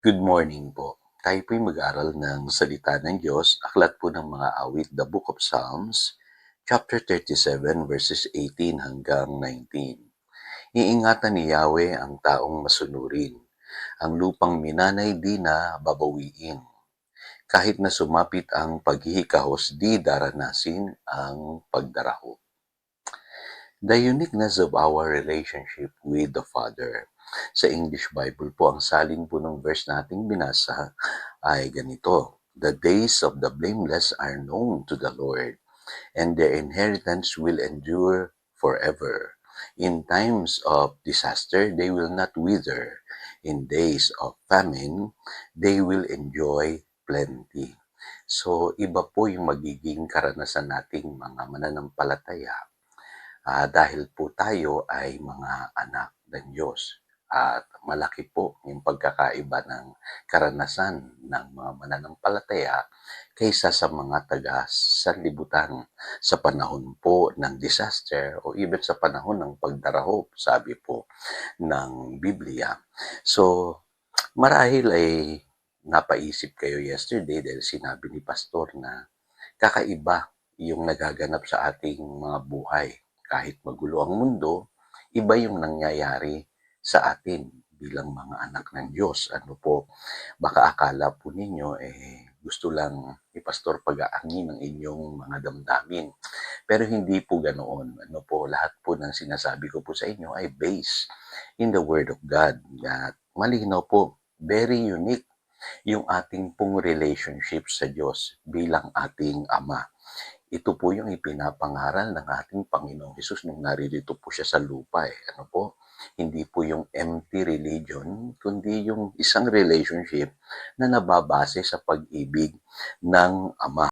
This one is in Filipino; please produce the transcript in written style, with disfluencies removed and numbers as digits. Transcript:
Good morning po. Tayo po'y mag-aral ng salita ng Diyos, aklat po ng mga awit, the Book of Psalms, chapter 37, verses 18 hanggang 19. Iingatan ni Yahweh ang taong masunurin, ang lupang minanay di na babawiin. Kahit na sumapit ang paghihikahos, di daranasin ang pagdaraho. The uniqueness of our relationship with the Father. Sa English Bible po, ang salin po ng verse nating binasa ay ganito: The days of the blameless are known to the Lord, and their inheritance will endure forever. In times of disaster, they will not wither. In days of famine, they will enjoy plenty. So, iba po yung magiging karanasan nating mga mananampalataya dahil po tayo ay mga anak ng Diyos. At malaki po yung pagkakaiba ng karanasan ng mga mananampalataya kaysa sa mga taga-sanlibutan sa panahon po ng disaster o even sa panahon ng pagdaraho, sabi po ng Biblia. So, marahil ay napaisip kayo yesterday dahil sinabi ni Pastor na kakaiba yung nagaganap sa ating mga buhay. Kahit magulo ang mundo, iba yung nangyayari sa atin bilang mga anak ng Diyos. Ano po, baka akala po ninyo gusto lang ni Pastor pag-aangin ng inyong mga damdamin. Pero hindi po ganoon. Ano po, lahat po ng sinasabi ko po sa inyo ay based in the Word of God. At malinaw po, very unique yung ating pong relationship sa Diyos bilang ating Ama. Ito po yung ipinapangaral ng ating Panginoong Hesus nung naririto po siya sa lupa. Ano po? Hindi po yung empty religion, kundi yung isang relationship na nababase sa pag-ibig ng Ama.